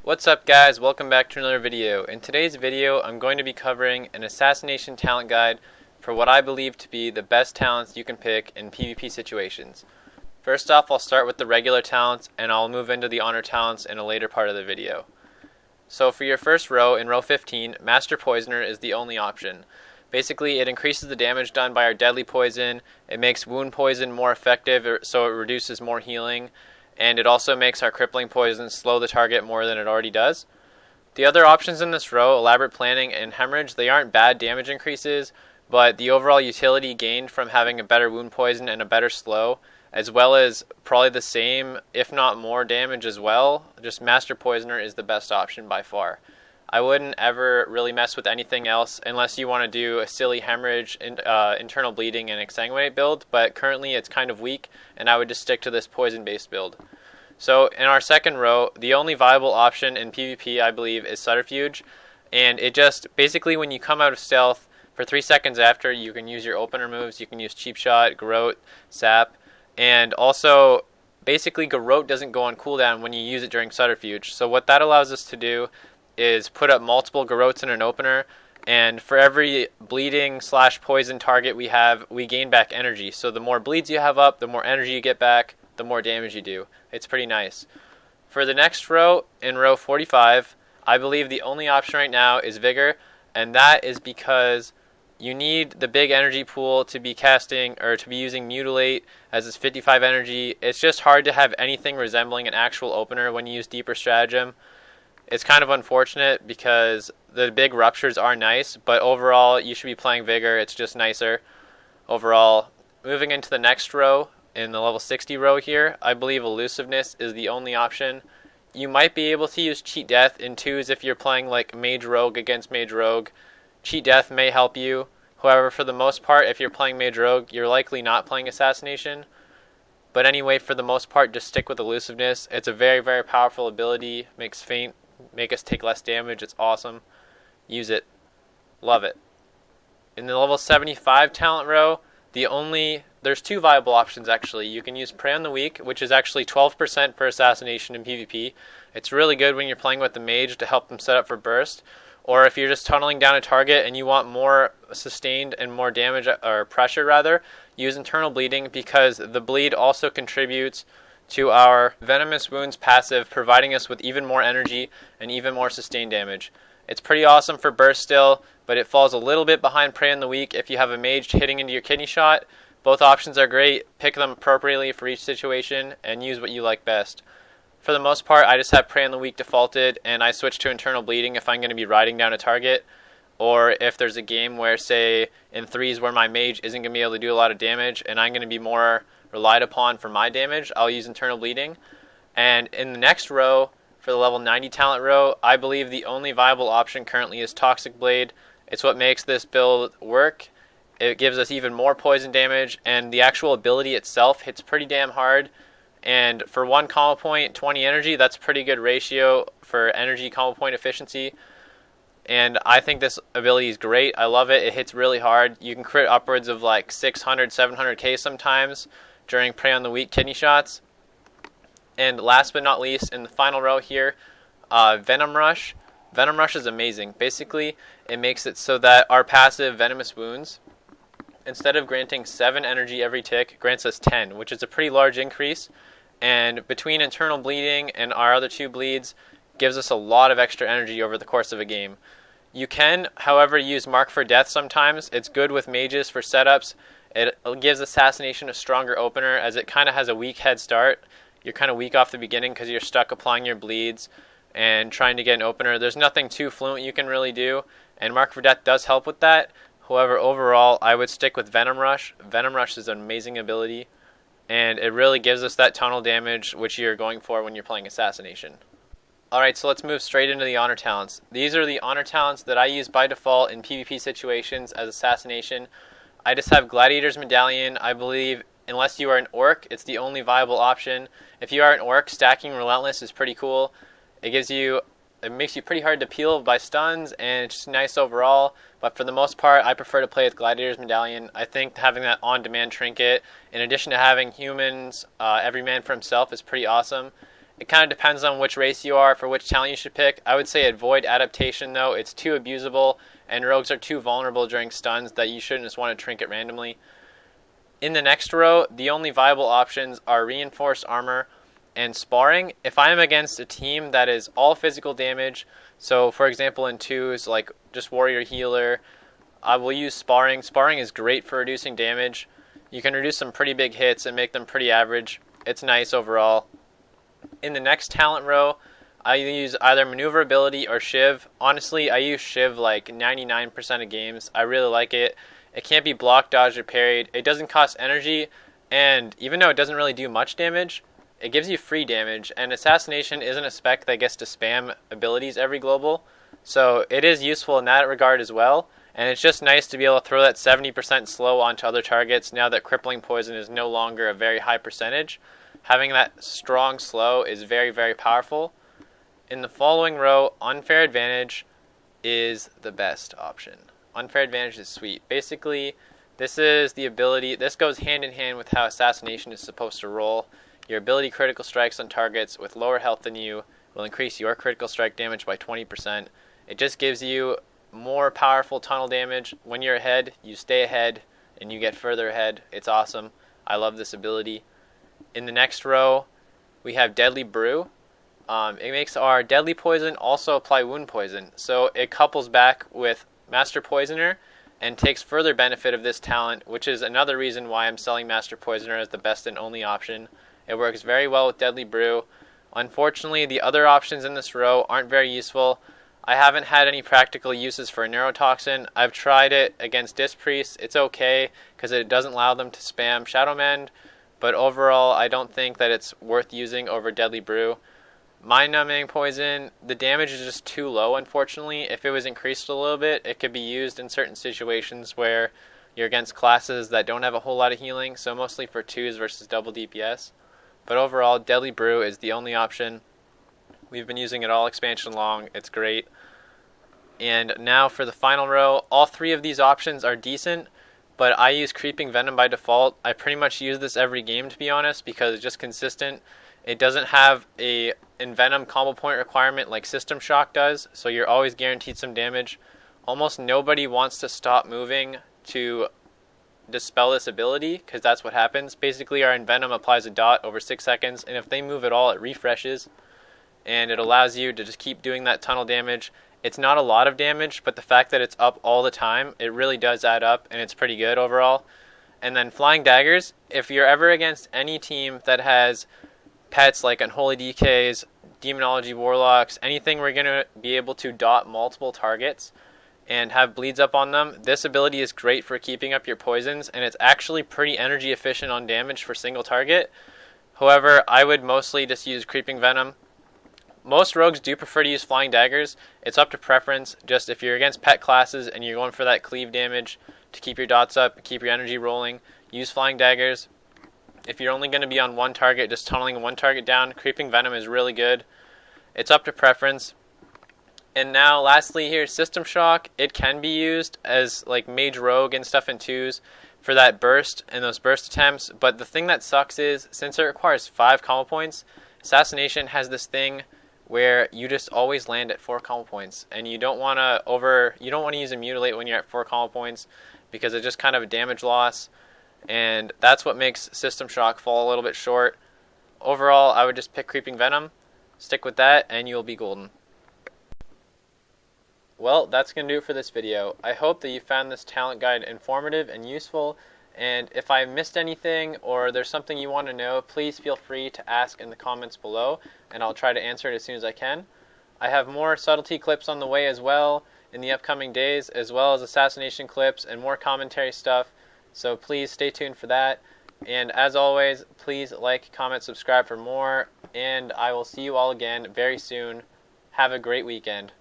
What's up guys, welcome back to another video. In today's video I'm going to be covering an assassination talent guide for what I believe to be the best talents you can pick in PvP situations. First off, I'll start with the regular talents and I'll move into the honor talents in a later part of the video. So for your first row, in row 15, Master Poisoner is the only option. Basically, it increases the damage done by our deadly poison, it makes wound poison more effective so it reduces more healing, and it also makes our crippling poison slow the target more than it already does. The other options in this row, Elaborate Planning and Hemorrhage, they aren't bad damage increases, but the overall utility gained from having a better wound poison and a better slow, as well as probably the same, if not more damage as well, just Master Poisoner is the best option by far. I wouldn't ever really mess with anything else unless you want to do a silly Hemorrhage, Internal Bleeding, and Exsanguinate build, but currently it's kind of weak, and I would just stick to this poison-based build. So in our second row, the only viable option in PvP, I believe, is Subterfuge, and it just, basically when you come out of stealth, for 3 seconds after, you can use your opener moves, you can use Cheap Shot, Garrote, Sap, and also, basically Garrote doesn't go on cooldown when you use it during Subterfuge, so what that allows us to do is put up multiple Garrotes in an opener, and for every bleeding / poison target we have, we gain back energy. So the more bleeds you have up, the more energy you get back, the more damage you do. It's pretty nice. For the next row, in row 45, I believe the only option right now is Vigor, and that is because you need the big energy pool to be casting, or to be using Mutilate, as it's 55 energy. It's just hard to have anything resembling an actual opener when you use Deeper Stratagem. It's kind of unfortunate because the big ruptures are nice, but overall you should be playing Vigor. It's just nicer overall. Moving into the next row, in the level 60 row here, I believe Elusiveness is the only option. You might be able to use Cheat Death in 2s if you're playing like Mage Rogue against Mage Rogue. Cheat Death may help you. However, for the most part, if you're playing Mage Rogue, you're likely not playing Assassination. But anyway, for the most part, just stick with Elusiveness. It's a very, very powerful ability. Makes Feint make us take less damage. It's awesome. Use it. Love it. In the level 75 talent row, there's 2 viable options actually. You can use Prey on the Weak, which is actually 12% per assassination in PvP. It's really good when you're playing with the mage to help them set up for burst. Or if you're just tunneling down a target and you want more sustained and more damage, or pressure rather, use Internal Bleeding because the bleed also contributes to our Venomous Wounds passive, providing us with even more energy and even more sustained damage. It's pretty awesome for burst still, but it falls a little bit behind Prey on the Weak if you have a mage hitting into your kidney shot. Both options are great. Pick them appropriately for each situation and use what you like best. For the most part, I just have Prey on the Weak defaulted, and I switch to Internal Bleeding if I'm going to be riding down a target, or if there's a game where, say, in 3s where my mage isn't going to be able to do a lot of damage and I'm going to be more relied upon for my damage, I'll use Internal Bleeding. And in the next row, for the level 90 talent row, I believe the only viable option currently is Toxic Blade. It's what makes this build work. It gives us even more poison damage, and the actual ability itself hits pretty damn hard. And for 1 combo point, 20 energy, that's a pretty good ratio for energy combo point efficiency. And I think this ability is great. I love it. It hits really hard. You can crit upwards of like 600, 700k sometimes during Prey on the Weak kidney shots. And last but not least, in the final row here, Venom Rush. Venom Rush is amazing. Basically, it makes it so that our passive Venomous Wounds, instead of granting 7 energy every tick, grants us 10, which is a pretty large increase. And between Internal Bleeding and our other 2 bleeds, gives us a lot of extra energy over the course of a game. You can, however, use Mark for Death sometimes. It's good with mages for setups. It gives Assassination a stronger opener as it kind of has a weak head start. You're kind of weak off the beginning because you're stuck applying your bleeds and trying to get an opener. There's nothing too fluent you can really do, and Mark for Death does help with that. However, overall, I would stick with Venom Rush. Venom Rush is an amazing ability, and it really gives us that tunnel damage which you're going for when you're playing Assassination. Alright, so let's move straight into the honor talents. These are the honor talents that I use by default in PvP situations as Assassination. I just have Gladiator's Medallion. I believe unless you are an orc, it's the only viable option. If you are an orc, stacking Relentless is pretty cool. It makes you pretty hard to peel by stuns, and it's just nice overall. But for the most part, I prefer to play with Gladiator's Medallion. I think having that on-demand trinket, in addition to having humans, every man for himself, is pretty awesome. It kind of depends on which race you are for which talent you should pick. I would say avoid adaptation though. It's too abusable, and rogues are too vulnerable during stuns that you shouldn't just want to trinket randomly. In the next row, the only viable options are reinforced armor and sparring. If I am against a team that is all physical damage, so for example in twos, like just warrior healer, I will use sparring. Sparring is great for reducing damage. You can reduce some pretty big hits and make them pretty average. It's nice overall. In the next talent row, I use either maneuverability or Shiv. Honestly, I use Shiv like 99% of games. I really like it. It can't be blocked, dodged, or parried. It doesn't cost energy, and even though it doesn't really do much damage, it gives you free damage, and Assassination isn't a spec that gets to spam abilities every global, so it is useful in that regard as well, and it's just nice to be able to throw that 70% slow onto other targets now that crippling poison is no longer a very high percentage. Having that strong slow is very, very powerful. In the following row, Unfair Advantage is the best option. Unfair Advantage is sweet. Basically, this is the ability, this goes hand in hand with how Assassination is supposed to roll. Your ability critical strikes on targets with lower health than you will increase your critical strike damage by 20%. It just gives you more powerful tunnel damage. When you're ahead, you stay ahead and you get further ahead. It's awesome. I love this ability. In the next row, we have Deadly Brew. It makes our Deadly Poison also apply Wound Poison. So it couples back with Master Poisoner and takes further benefit of this talent, which is another reason why I'm selling Master Poisoner as the best and only option. It works very well with Deadly Brew. Unfortunately, the other options in this row aren't very useful. I haven't had any practical uses for Neurotoxin. I've tried it against Disc Priests. It's okay because it doesn't allow them to spam Shadow Mend, but overall I don't think that it's worth using over Deadly Brew. Mind Numbing Poison, the damage is just too low, unfortunately. If it was increased a little bit, it could be used in certain situations where you're against classes that don't have a whole lot of healing, so mostly for 2s versus double DPS. But overall, Deadly Brew is the only option. We've been using it all expansion long. It's great. And now for the final row, all three of these options are decent, but I use Creeping Venom by default. I pretty much use this every game, to be honest, because it's just consistent. It doesn't have a Envenom combo point requirement like System Shock does, so you're always guaranteed some damage. Almost nobody wants to stop moving to dispel this ability, because that's what happens. Basically, our Envenom applies a dot over 6 seconds, and if they move at all, it refreshes, and it allows you to just keep doing that tunnel damage. It's not a lot of damage, but the fact that it's up all the time, it really does add up, and it's pretty good overall. And then Flying Daggers, if you're ever against any team that has pets like Unholy DKs, Demonology Warlocks, anything we're going to be able to dot multiple targets and have bleeds up on them, this ability is great for keeping up your poisons, and it's actually pretty energy efficient on damage for single target. However, I would mostly just use Creeping Venom. Most rogues do prefer to use Flying Daggers. It's up to preference. Just if you're against pet classes and you're going for that cleave damage to keep your dots up, keep your energy rolling, use Flying Daggers. If you're only going to be on one target, just tunneling one target down, Creeping Venom is really good. It's up to preference. And now, lastly here, System Shock. It can be used as like Mage Rogue and stuff in 2s for that burst and those burst attempts. But the thing that sucks is, since it requires 5 combo points, Assassination has this thing where you just always land at 4 combo points, and you don't want to use a Mutilate when you're at 4 combo points because it's just kind of a damage loss. And that's what makes System Shock fall a little bit short. Overall, I would just pick Creeping Venom, stick with that, and you'll be golden. Well, that's going to do it for this video. I hope that you found this talent guide informative and useful, and if I missed anything or there's something you want to know, please feel free to ask in the comments below, and I'll try to answer it as soon as I can. I have more subtlety clips on the way as well in the upcoming days, as well as assassination clips and more commentary stuff. So please stay tuned for that. And as always, please like, comment, subscribe for more. And I will see you all again very soon. Have a great weekend.